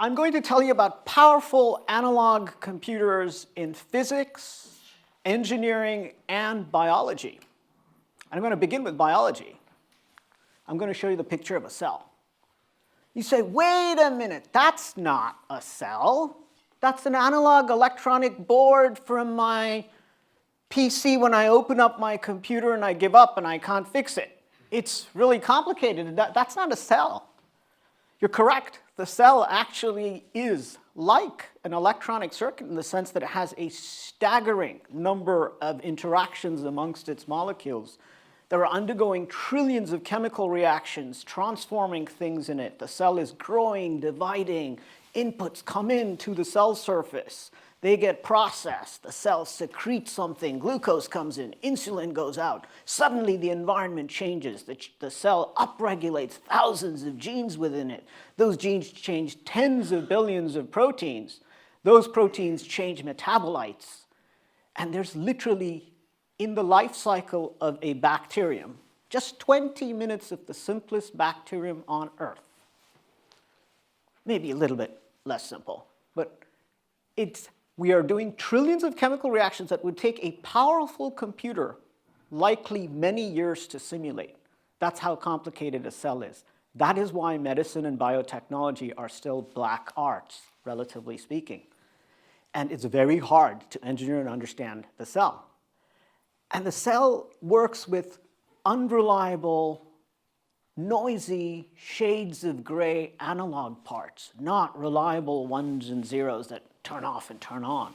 I'm going to tell you about powerful analog computers in physics, engineering, and biology. And I'm going to begin with biology. I'm going to show you the picture of a cell. You say, wait a minute, that's not a cell. That's an analog electronic board from my PC when I open up my computer and I give up and I can't fix it. It's really complicated. That's not a cell. You're correct. The cell actually is like an electronic circuit in the sense that it has a staggering number of interactions amongst its molecules that are undergoing trillions of chemical reactions, transforming things in it. The cell is growing, dividing. Inputs come into the cell surface. They get processed. The cell secretes something. Glucose comes in. Insulin goes out. Suddenly, the environment changes. The cell upregulates thousands of genes within it. Those genes change tens of billions of proteins. Those proteins change metabolites. And there's literally, in the life cycle of a bacterium, just 20 minutes of the simplest bacterium on Earth. Maybe a little bit less simple, but we are doing trillions of chemical reactions that would take a powerful computer likely many years to simulate. That's how complicated a cell is. That is why medicine and biotechnology are still black arts, relatively speaking. And it's very hard to engineer and understand the cell. And the cell works with unreliable, noisy shades of gray analog parts, not reliable ones and zeros that turn off and turn on.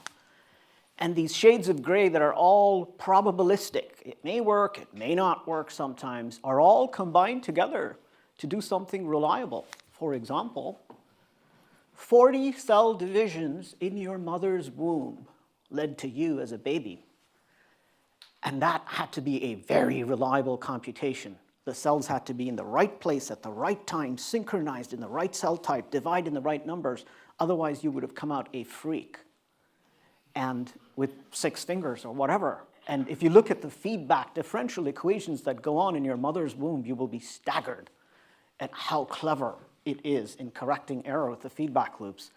And these shades of gray that are all probabilistic, it may work, it may not work sometimes, are all combined together to do something reliable. For example, 40 cell divisions in your mother's womb led to you as a baby. And that had to be a very reliable computation. The cells had to be in the right place at the right time, synchronized in the right cell type, divide in the right numbers. Otherwise, you would have come out a freak, and with 6 fingers or whatever. And if you look at the feedback differential equations that go on in your mother's womb, you will be staggered at how clever it is in correcting error with the feedback loops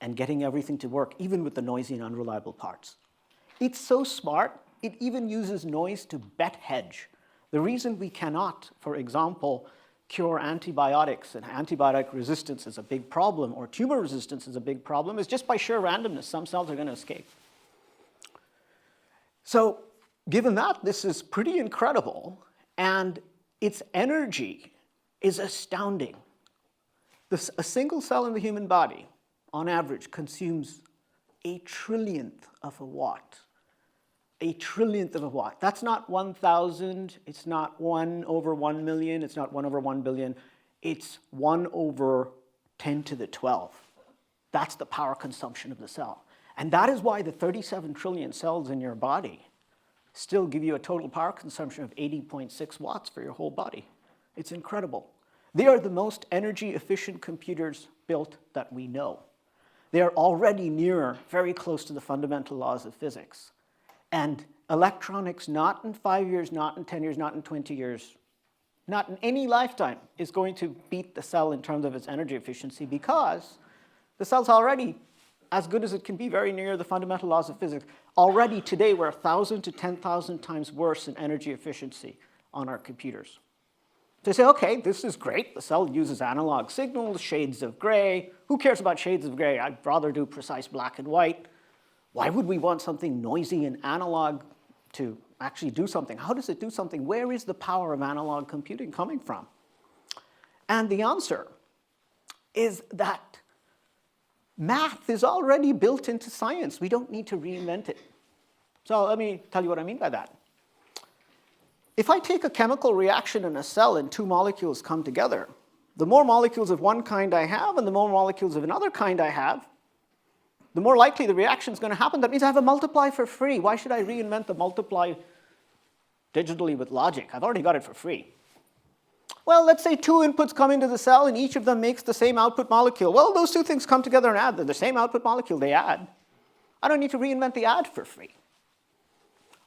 and getting everything to work, even with the noisy and unreliable parts. It's so smart, it even uses noise to bet hedge. The reason we cannot, for example, cure antibiotics and antibiotic resistance is a big problem, or tumor resistance is a big problem, is just by sheer randomness. Some cells are going to escape. So given that, this is pretty incredible, and its energy is astounding. A single cell in the human body, on average, consumes 1/trillionth of a watt. 1/trillionth of a watt. That's not 1,000, it's not 1 over 1 million, it's not 1 over 1 billion, it's 1 over 10 to the 12. That's the power consumption of the cell. And that is why the 37 trillion cells in your body still give you a total power consumption of 80.6 watts for your whole body. It's incredible. They are the most energy efficient computers built that we know. They are already near, very close to the fundamental laws of physics. And electronics, not in 5 years, not in 10 years, not in 20 years, not in any lifetime, is going to beat the cell in terms of its energy efficiency, because the cell's already as good as it can be, very near the fundamental laws of physics. Already today, we're 1,000 to 10,000 times worse in energy efficiency on our computers. So you say, okay, this is great. The cell uses analog signals, shades of gray. Who cares about shades of gray? I'd rather do precise black and white. Why would we want something noisy and analog to actually do something? How does it do something? Where is the power of analog computing coming from? And the answer is that math is already built into science. We don't need to reinvent it. So let me tell you what I mean by that. If I take a chemical reaction in a cell and 2 molecules come together, the more molecules of one kind I have and the more molecules of another kind I have, the more likely the reaction is going to happen. That means I have a multiply for free. Why should I reinvent the multiply digitally with logic? I've already got it for free. Well, let's say 2 inputs come into the cell and each of them makes the same output molecule. Well, those 2 things come together and add. They're the same output molecule. They add. I don't need to reinvent the add for free.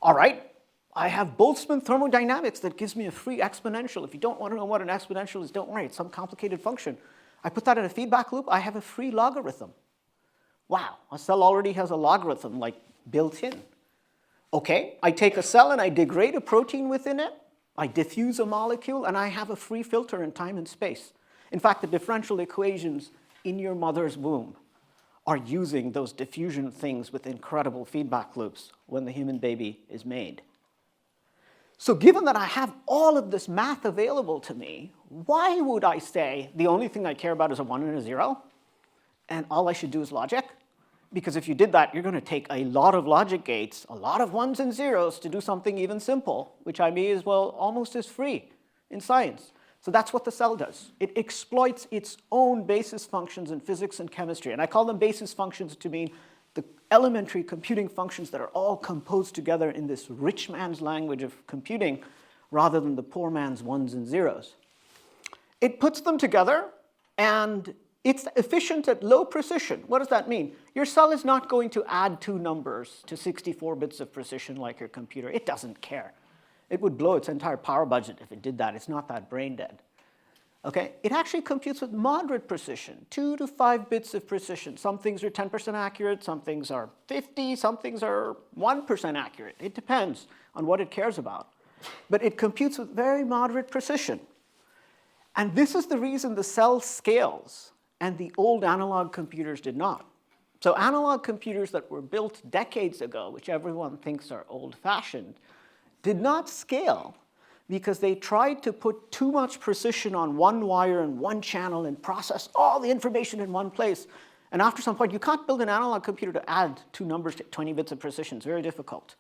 All right, I have Boltzmann thermodynamics that gives me a free exponential. If you don't want to know what an exponential is, don't worry. It's some complicated function. I put that in a feedback loop, I have a free logarithm. Wow, a cell already has a logarithm like built in. Okay, I take a cell and I degrade a protein within it, I diffuse a molecule, and I have a free filter in time and space. In fact, the differential equations in your mother's womb are using those diffusion things with incredible feedback loops when the human baby is made. So given that I have all of this math available to me, why would I say the only thing I care about is a 1 and a 0, and all I should do is logic? Because if you did that, you're going to take a lot of logic gates, a lot of 1s and 0s to do something even simple, which I may as well almost as free in science. So that's what the cell does. It exploits its own basis functions in physics and chemistry. And I call them basis functions to mean the elementary computing functions that are all composed together in this rich man's language of computing rather than the poor man's 1s and 0s. It puts them together, and it's efficient at low precision. What does that mean? Your cell is not going to add 2 numbers to 64 bits of precision like your computer. It doesn't care. It would blow its entire power budget if it did that. It's not that brain dead. Okay? It actually computes with moderate precision, 2 to 5 bits of precision. Some things are 10% accurate, some things are 50, some things are 1% accurate. It depends on what it cares about. But it computes with very moderate precision. And this is the reason the cell scales, and the old analog computers did not. So analog computers that were built decades ago, which everyone thinks are old-fashioned, did not scale because they tried to put too much precision on one wire and one channel and process all the information in one place. And after some point, you can't build an analog computer to add 2 numbers to 20 bits of precision. It's very difficult.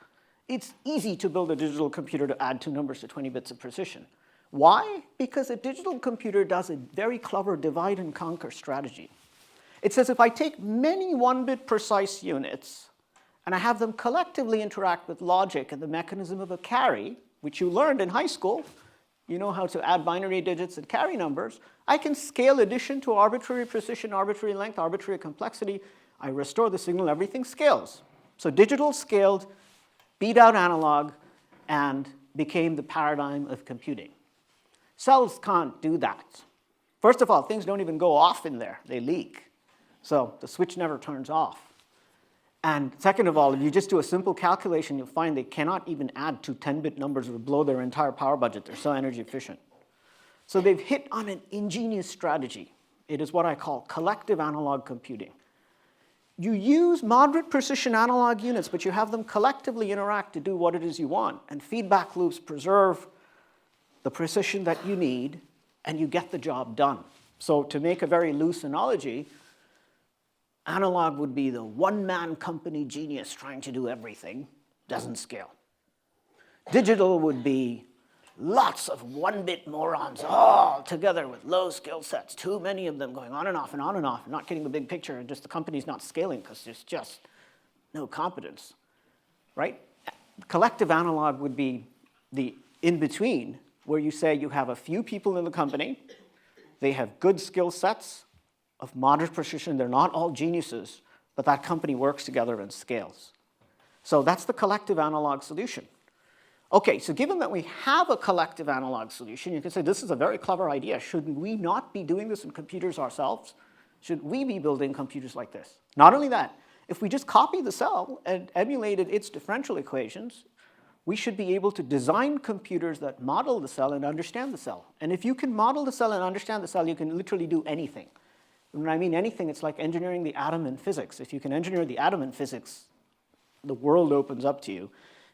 It's easy to build a digital computer to add 2 numbers to 20 bits of precision. Why? Because a digital computer does a very clever divide and conquer strategy. It says if I take many 1-bit precise units and I have them collectively interact with logic and the mechanism of a carry, which you learned in high school, you know how to add binary digits and carry numbers, I can scale addition to arbitrary precision, arbitrary length, arbitrary complexity. I restore the signal, everything scales. So digital scaled, beat out analog, and became the paradigm of computing. Cells can't do that. First of all, things don't even go off in there. They leak. So the switch never turns off. And second of all, if you just do a simple calculation, you'll find they cannot even add 2 10-bit numbers or blow their entire power budget. They're so energy efficient. So they've hit on an ingenious strategy. It is what I call collective analog computing. You use moderate precision analog units, but you have them collectively interact to do what it is you want. And feedback loops preserve the precision that you need, and you get the job done. So to make a very loose analogy, analog would be the one-man company genius trying to do everything, doesn't scale. Digital would be lots of 1-bit morons all together with low skill sets, too many of them going on and off and on and off, and not getting the big picture, and just the company's not scaling because there's just no competence, right? Collective analog would be the in-between, where you say you have a few people in the company, they have good skill sets of moderate precision, they're not all geniuses, but that company works together and scales. So that's the collective analog solution. Okay, so given that we have a collective analog solution, you can say this is a very clever idea. Shouldn't we not be doing this in computers ourselves? Should we be building computers like this? Not only that, if we just copy the cell and emulated its differential equations, we should be able to design computers that model the cell and understand the cell. And if you can model the cell and understand the cell, you can literally do anything. When I mean anything, it's like engineering the atom in physics. If you can engineer the atom in physics, the world opens up to you.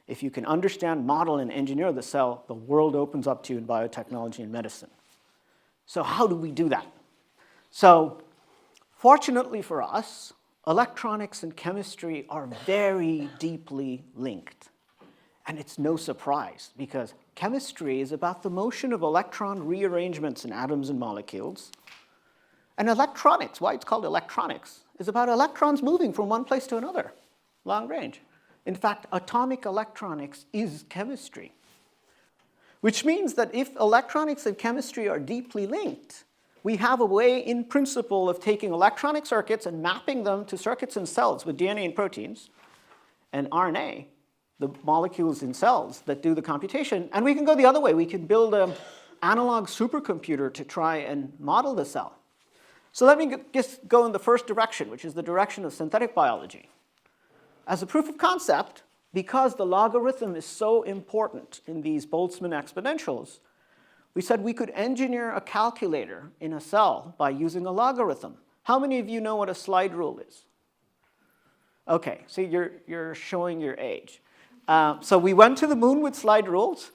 If you can understand, model, and engineer the cell, the world opens up to you in biotechnology and medicine. So how do we do that? So fortunately for us, electronics and chemistry are very deeply linked. And it's no surprise, because chemistry is about the motion of electron rearrangements in atoms and molecules. And electronics, why it's called electronics, is about electrons moving from one place to another, long range. In fact, atomic electronics is chemistry, which means that if electronics and chemistry are deeply linked, we have a way in principle of taking electronic circuits and mapping them to circuits in cells with DNA and proteins and RNA, the molecules in cells that do the computation. And we can go the other way. We can build an analog supercomputer to try and model the cell. So let me just go in the first direction, which is the direction of synthetic biology. As a proof of concept, because the logarithm is so important in these Boltzmann exponentials, we said we could engineer a calculator in a cell by using a logarithm. How many of you know what a slide rule is? Okay, so you're showing your age. So we went to the moon with slide rules.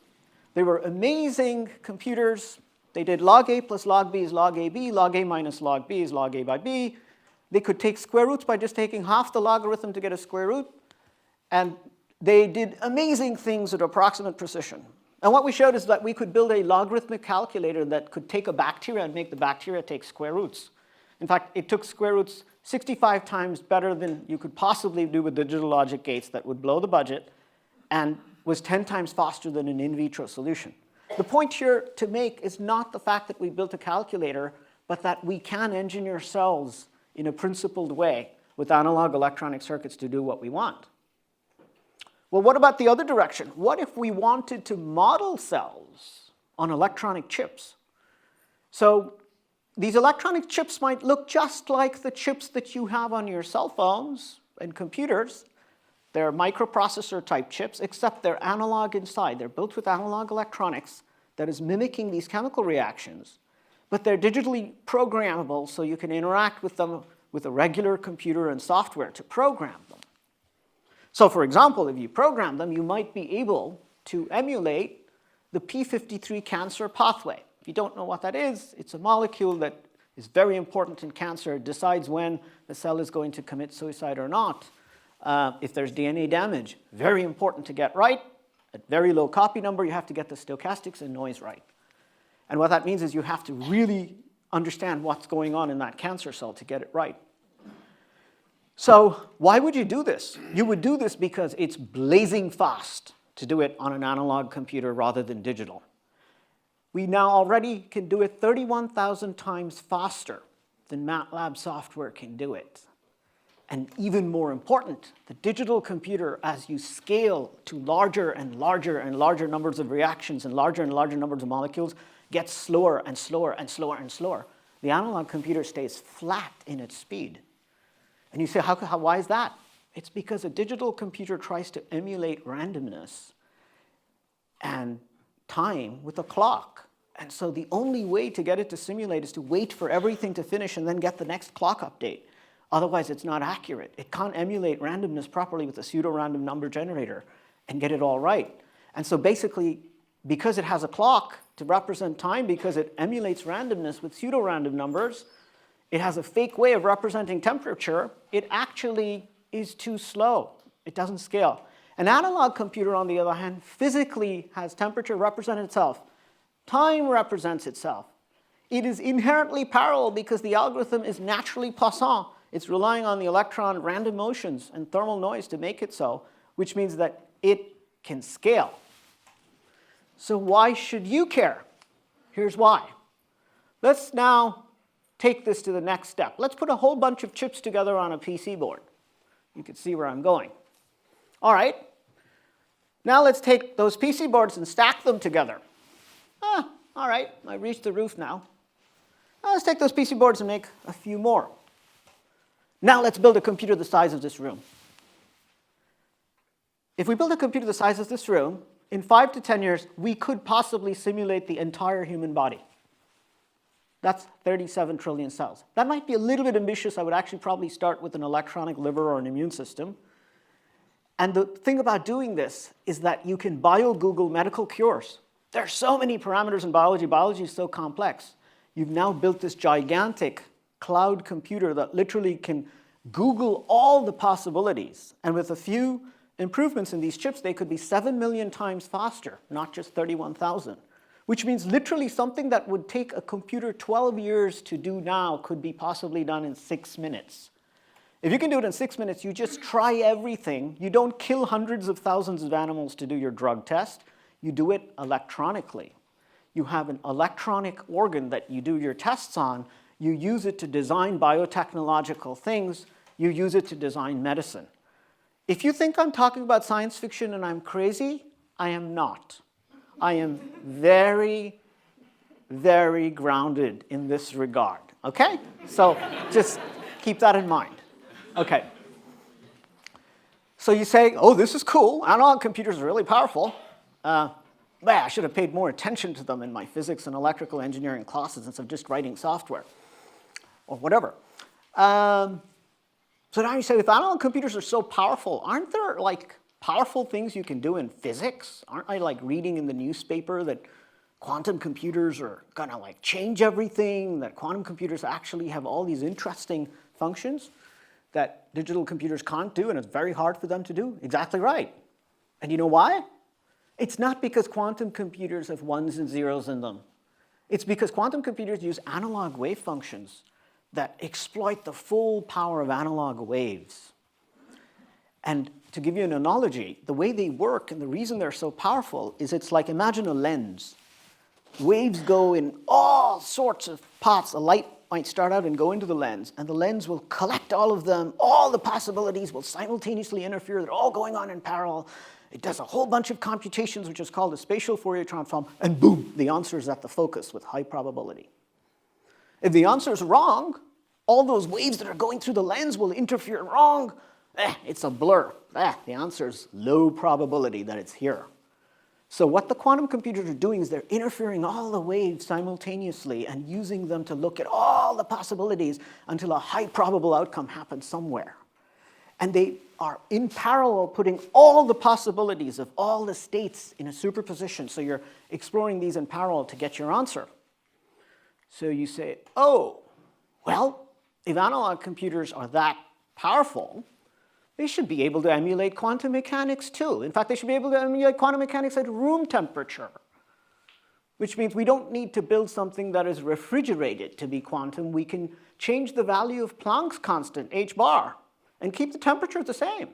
They were amazing computers. They did log A plus log B is log AB, log A minus log B is log A by B. They could take square roots by just taking half the logarithm to get a square root. And they did amazing things at approximate precision. And what we showed is that we could build a logarithmic calculator that could take a bacteria and make the bacteria take square roots. In fact, it took square roots 65 times better than you could possibly do with digital logic gates that would blow the budget, and was 10 times faster than an in vitro solution. The point here to make is not the fact that we built a calculator, but that we can engineer cells in a principled way with analog electronic circuits to do what we want. Well, what about the other direction? What if we wanted to model cells on electronic chips? So these electronic chips might look just like the chips that you have on your cell phones and computers. They're microprocessor type chips, except they're analog inside. They're built with analog electronics that is mimicking these chemical reactions, but they're digitally programmable, so you can interact with them with a regular computer and software to program them. So for example, if you program them, you might be able to emulate the p53 cancer pathway. If you don't know what that is, it's a molecule that is very important in cancer. It decides when the cell is going to commit suicide or not. If there's DNA damage, very important to get right. At very low copy number, you have to get the stochastics and noise right. And what that means is you have to really understand what's going on in that cancer cell to get it right. So why would you do this? You would do this because it's blazing fast to do it on an analog computer rather than digital. We now already can do it 31,000 times faster than MATLAB software can do it. And even more important, the digital computer, as you scale to larger and larger and larger numbers of reactions and larger numbers of molecules, gets slower and slower and slower and slower. The analog computer stays flat in its speed. And you say, why is that? It's because a digital computer tries to emulate randomness and time with a clock. And so the only way to get it to simulate is to wait for everything to finish and then get the next clock update. Otherwise, it's not accurate. It can't emulate randomness properly with a pseudo-random number generator and get it all right. And so basically, because it has a clock to represent time, because it emulates randomness with pseudo-random numbers, it has a fake way of representing temperature. It actually is too slow. It doesn't scale. An analog computer, on the other hand, physically has temperature represent itself. Time represents itself. It is inherently parallel because the algorithm is naturally Poisson. It's relying on the electron random motions and thermal noise to make it so, which means that it can scale. So why should you care? Here's why. Let's now take this to the next step. Let's put a whole bunch of chips together on a PC board. You can see where I'm going. All right. Now let's take those PC boards and stack them together. All right, I reached the roof now. Now let's take those PC boards and make a few more. Now let's build a computer the size of this room. If we build a computer the size of this room, in 5 to 10 years, we could possibly simulate the entire human body. That's 37 trillion cells. That might be a little bit ambitious. I would actually probably start with an electronic liver or an immune system. And the thing about doing this is that you can bio-Google medical cures. There are so many parameters in biology. Biology is so complex. You've now built this gigantic cloud computer that literally can Google all the possibilities. And with a few improvements in these chips, they could be 7 million times faster, not just 31,000. Which means literally something that would take a computer 12 years to do now could be possibly done in 6 minutes. If you can do it in 6 minutes, you just try everything. You don't kill hundreds of thousands of animals to do your drug test. You do it electronically. You have an electronic organ that you do your tests on. You use it to design biotechnological things. You use it to design medicine. If you think I'm talking about science fiction and I'm crazy, I am not. I am very, very grounded in this regard. Okay? So just keep that in mind. Okay. So you say, oh, this is cool. Analog computers are really powerful. I should have paid more attention to them in my physics and electrical engineering classes instead of just writing software or whatever. So now you say, if analog computers are so powerful, aren't there like powerful things you can do in physics? Aren't I like reading in the newspaper that quantum computers are gonna like change everything, that quantum computers actually have all these interesting functions that digital computers can't do, and it's very hard for them to do? Exactly right. And you know why? It's not because quantum computers have ones and zeros in them. It's because quantum computers use analog wave functions that exploit the full power of analog waves. And to give you an analogy, the way they work and the reason they're so powerful is it's like, imagine a lens. Waves go in all sorts of paths. A light might start out and go into the lens, and the lens will collect all of them. All the possibilities will simultaneously interfere. They're all going on in parallel. It does a whole bunch of computations, which is called a spatial Fourier transform, and boom, the answer is at the focus with high probability. If the answer is wrong, all those waves that are going through the lens will interfere wrong. It's a blur. The answer is low probability that it's here. So what the quantum computers are doing is they're interfering all the waves simultaneously and using them to look at all the possibilities until a high probable outcome happens somewhere. And they are in parallel putting all the possibilities of all the states in a superposition. So you're exploring these in parallel to get your answer. So you say, oh, well, if analog computers are that powerful, they should be able to emulate quantum mechanics too. In fact, they should be able to emulate quantum mechanics at room temperature, which means we don't need to build something that is refrigerated to be quantum. We can change the value of Planck's constant, h bar, and keep the temperature the same.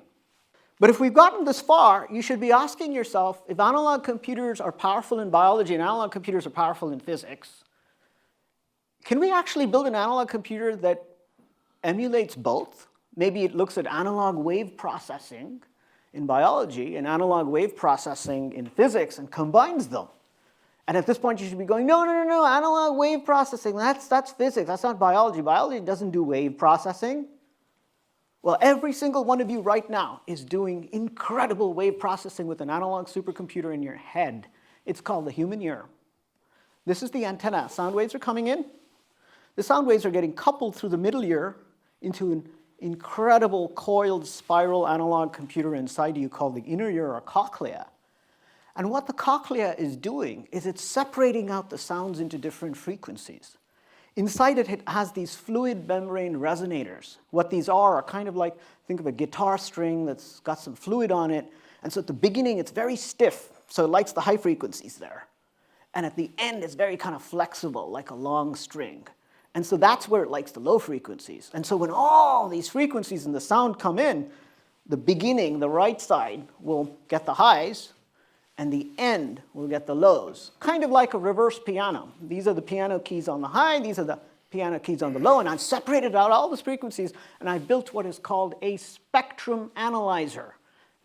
But if we've gotten this far, you should be asking yourself, if analog computers are powerful in biology and analog computers are powerful in physics, can we actually build an analog computer that emulates both? Maybe it looks at analog wave processing in biology and analog wave processing in physics and combines them. And at this point, you should be going, no, analog wave processing, that's physics, that's not biology. Biology doesn't do wave processing. Well, every single one of you right now is doing incredible wave processing with an analog supercomputer in your head. It's called the human ear. This is the antenna. Sound waves are coming in. The sound waves are getting coupled through the middle ear into an incredible coiled spiral analog computer inside you called the inner ear or cochlea. And what the cochlea is doing is it's separating out the sounds into different frequencies. Inside it, it has these fluid membrane resonators. What these are kind of like, think of a guitar string that's got some fluid on it. And so at the beginning, it's very stiff, so it likes the high frequencies there. And at the end, it's very kind of flexible, like a long string. And so that's where it likes the low frequencies. And so when all these frequencies in the sound come in, the beginning, the right side, will get the highs, and the end will get the lows. Kind of like a reverse piano. These are the piano keys on the high, these are the piano keys on the low, and I've separated out all those frequencies, and I've built what is called a spectrum analyzer.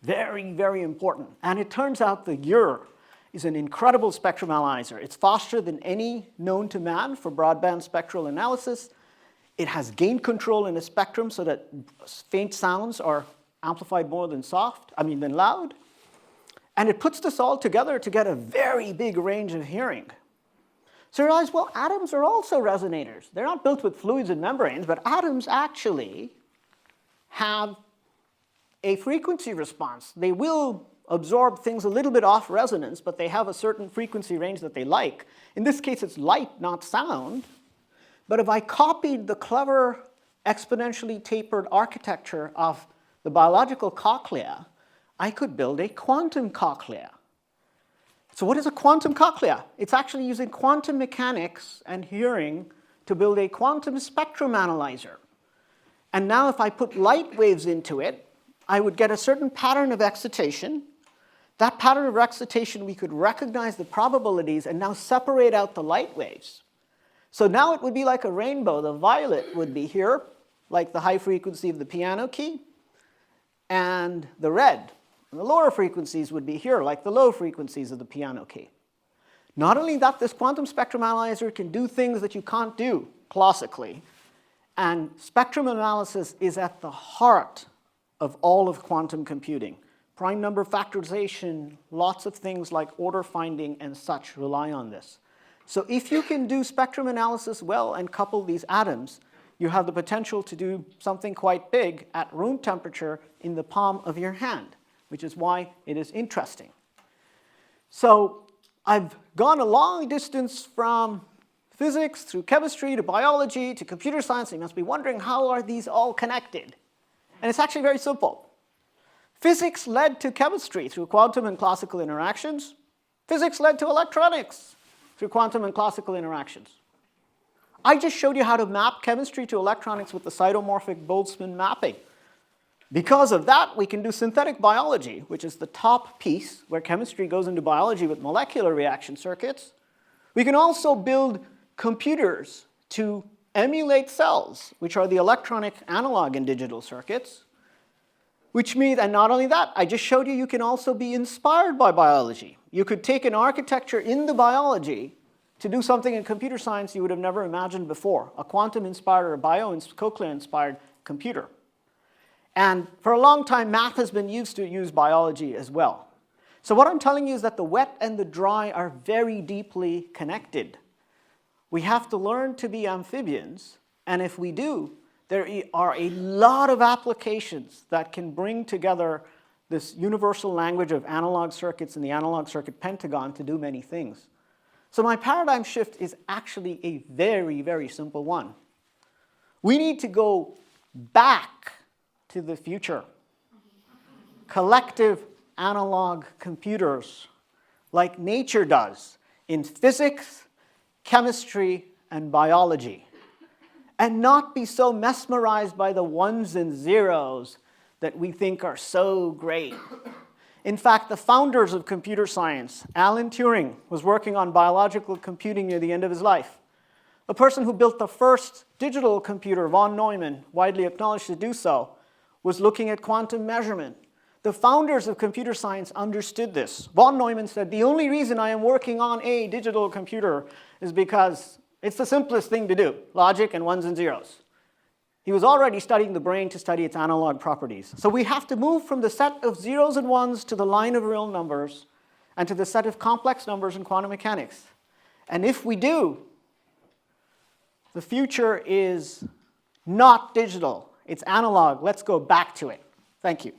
Very, very important. And it turns out the ear is an incredible spectrum analyzer. It's faster than any known to man for broadband spectral analysis. It has gain control in a spectrum so that faint sounds are amplified more than than loud. And it puts this all together to get a very big range of hearing. So you realize, well, atoms are also resonators. They're not built with fluids and membranes, but atoms actually have a frequency response. They will absorb things a little bit off resonance, but they have a certain frequency range that they like. In this case, it's light, not sound. But if I copied the clever exponentially tapered architecture of the biological cochlea, I could build a quantum cochlea. So what is a quantum cochlea? It's actually using quantum mechanics and hearing to build a quantum spectrum analyzer. And now if I put light waves into it, I would get a certain pattern of excitation. That pattern of excitation, we could recognize the probabilities and now separate out the light waves. So now it would be like a rainbow. The violet would be here, like the high frequency of the piano key, and the red. And the lower frequencies would be here, like the low frequencies of the piano key. Not only that, this quantum spectrum analyzer can do things that you can't do classically. And spectrum analysis is at the heart of all of quantum computing. Prime number factorization, lots of things like order finding and such rely on this. So if you can do spectrum analysis well and couple these atoms, you have the potential to do something quite big at room temperature in the palm of your hand, which is why it is interesting. So I've gone a long distance from physics through chemistry to biology to computer science. You must be wondering, how are these all connected? And it's actually very simple. Physics led to chemistry through quantum and classical interactions. Physics led to electronics through quantum and classical interactions. I just showed you how to map chemistry to electronics with the cytomorphic Boltzmann mapping. Because of that, we can do synthetic biology, which is the top piece where chemistry goes into biology with molecular reaction circuits. We can also build computers to emulate cells, which are the electronic analog and digital circuits. Which means, and not only that, I just showed you you can also be inspired by biology. You could take an architecture in the biology to do something in computer science you would have never imagined before, a quantum-inspired or a Cochlear-inspired computer. And for a long time, math has been used to use biology as well. So what I'm telling you is that the wet and the dry are very deeply connected. We have to learn to be amphibians, and if we do, there are a lot of applications that can bring together this universal language of analog circuits and the analog circuit pentagon to do many things. So my paradigm shift is actually a very, very simple one. We need to go back to the future. Collective analog computers, like nature does in physics, chemistry, and biology. And not be so mesmerized by the ones and zeros that we think are so great. In fact, the founders of computer science, Alan Turing, was working on biological computing near the end of his life. The person who built the first digital computer, von Neumann, widely acknowledged to do so, was looking at quantum measurement. The founders of computer science understood this. Von Neumann said, the only reason I am working on a digital computer is because it's the simplest thing to do, logic and ones and zeros. He was already studying the brain to study its analog properties. So we have to move from the set of zeros and ones to the line of real numbers and to the set of complex numbers in quantum mechanics. And if we do, the future is not digital. It's analog. Let's go back to it. Thank you.